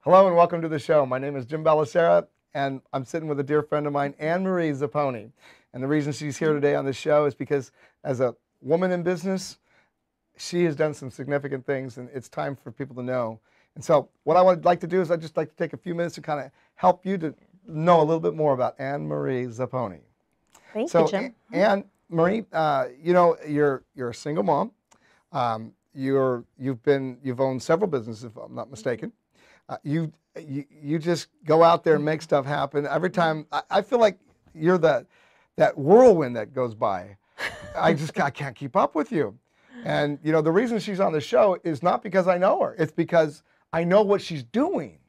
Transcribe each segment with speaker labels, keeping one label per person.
Speaker 1: Hello and welcome to the show. My name is Jim Balacera, and I'm sitting with a dear friend of mine, Marie Zepponi. And the reason she's here today on the show is because as a woman in business, she has done some significant things, and it's time for people to know. And so what I would like to do is I'd just like to take a few minutes to kind of help you to know a little bit more about Marie Zepponi.
Speaker 2: Thank you, Jim.
Speaker 1: Anne Marie, you're a single mom. You've owned several businesses, if I'm not mistaken. You just go out there and make stuff happen. Every time I feel like you're that whirlwind that goes by. I can't keep up with you. And the reason she's on the show is not because I know her. It's because I know what she's doing.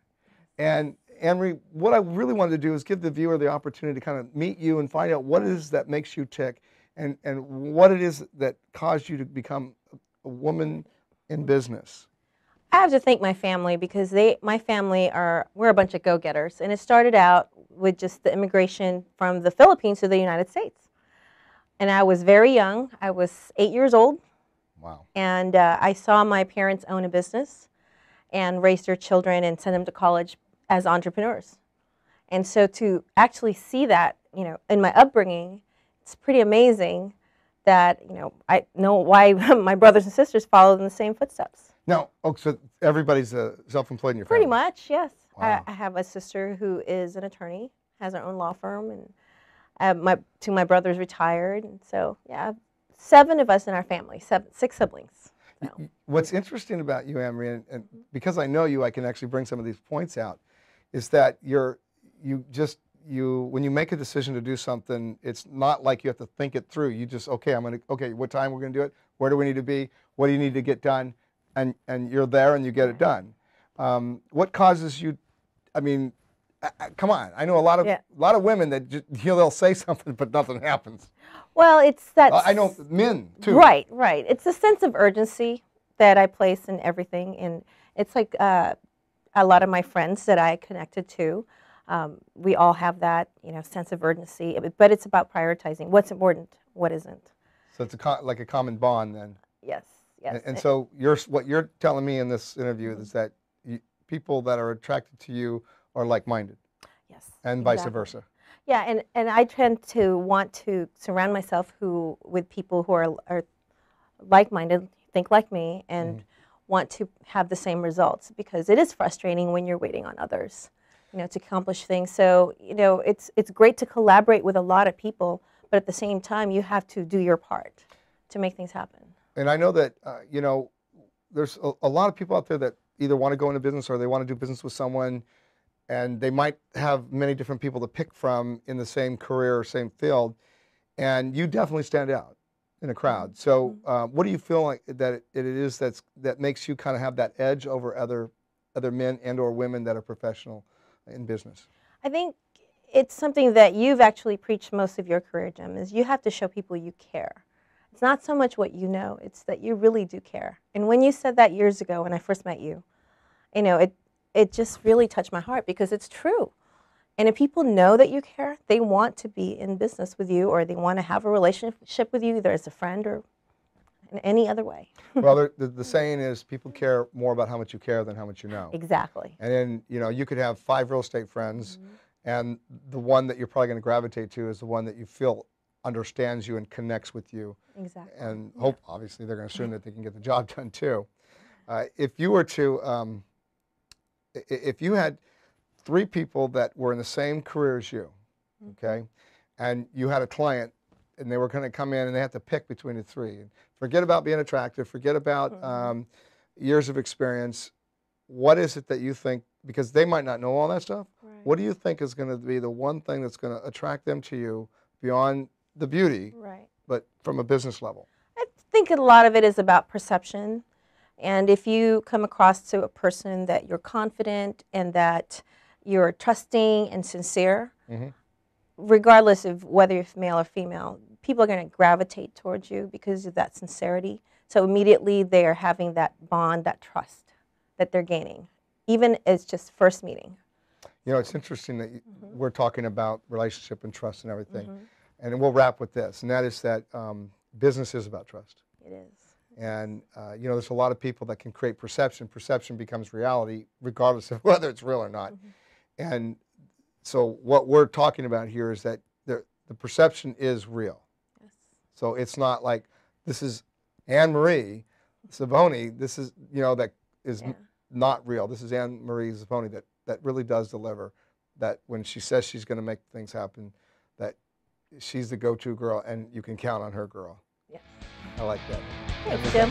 Speaker 1: And Anne-Marie, what I really wanted to do is give the viewer the opportunity to kind of meet you and find out what it is that makes you tick and what it is that caused you to become a woman in business.
Speaker 2: I have to thank my family because we're a bunch of go-getters. And it started out with just the immigration from the Philippines to the United States. And I was very young. I was 8 years old.
Speaker 1: Wow.
Speaker 2: And I saw my parents own a business and raise their children and send them to college as entrepreneurs. And so to actually see that, in my upbringing, it's pretty amazing that, I know why my brothers and sisters followed in the same footsteps.
Speaker 1: No, so everybody's self-employed in your family?
Speaker 2: Pretty much, yes.
Speaker 1: Wow.
Speaker 2: I have a sister who is an attorney, has her own law firm, and two of my brothers retired. And so, yeah, 7 of us in our family, 6 siblings. So.
Speaker 1: What's interesting about you, Anne-Marie, and because I know you, I can actually bring some of these points out, is that when you make a decision to do something, it's not like you have to think it through. You just, okay, what time we're going to do it? Where do we need to be? What do you need to get done? And you're there and you get it done. What causes you? I mean, come on. I know a lot of women that they'll say something but nothing happens.
Speaker 2: Well, it's that.
Speaker 1: I know men too.
Speaker 2: Right. It's a sense of urgency that I place in everything, and it's like a lot of my friends that I connected to. We all have that, sense of urgency, but it's about prioritizing what's important, what isn't.
Speaker 1: So it's like a common bond then.
Speaker 2: Yes.
Speaker 1: And so what you're telling me in this interview is that people that are attracted to you are like-minded.
Speaker 2: Yes.
Speaker 1: And vice versa.
Speaker 2: Yeah, and I tend to want to surround myself with people who are like-minded, think like me, and want to have the same results, because it is frustrating when you're waiting on others, to accomplish things. So, it's great to collaborate with a lot of people, but at the same time, you have to do your part to make things happen.
Speaker 1: And I know that, there's a lot of people out there that either want to go into business or they want to do business with someone, and they might have many different people to pick from in the same career or same field, and you definitely stand out in a crowd. So what do you feel like that it is that makes you kind of have that edge over other men and or women that are professional in business?
Speaker 2: I think it's something that you've actually preached most of your career, Jim, is you have to show people you care. It's not so much what you know, it's that you really do care. And when you said that years ago when I first met you, it just really touched my heart, because it's true. And if people know that you care, they want to be in business with you, or they want to have a relationship with you, either as a friend or in any other way.
Speaker 1: Well, the saying is people care more about how much you care than how much you know.
Speaker 2: Exactly.
Speaker 1: And then, you could have 5 real estate friends, and the one that you're probably going to gravitate to is the one that you feel understands you and connects with you.
Speaker 2: Exactly.
Speaker 1: And obviously they're going to assume that they can get the job done too. If you were to, if you had 3 people that were in the same career as you, okay, and you had a client and they were going to come in and they had to pick between the 3, and forget about being attractive, forget about years of experience, what is it that you think, because they might not know all that stuff, what do you think is going to be the one thing that's going to attract them to you beyond the beauty, but from a business level?
Speaker 2: I think a lot of it is about perception. And if you come across to a person that you're confident and that you're trusting and sincere, regardless of whether you're male or female, people are going to gravitate towards you because of that sincerity. So immediately they are having that bond, that trust that they're gaining, even as just first meeting.
Speaker 1: It's interesting that we're talking about relationship and trust and everything. And we'll wrap with this, and that is that business is about trust.
Speaker 2: It is.
Speaker 1: And you know, there's a lot of people that can create perception. Perception becomes reality, regardless of whether it's real or not. And so, what we're talking about here is that the perception is real.
Speaker 2: Yes.
Speaker 1: So it's not like this is Marie Zepponi. This is, you know, that is not real. This is Marie Zepponi that really does deliver. That when she says she's going to make things happen, that she's the go-to girl, and you can count on her, girl.
Speaker 2: Yes.
Speaker 1: I like that.
Speaker 2: Thanks, Jim.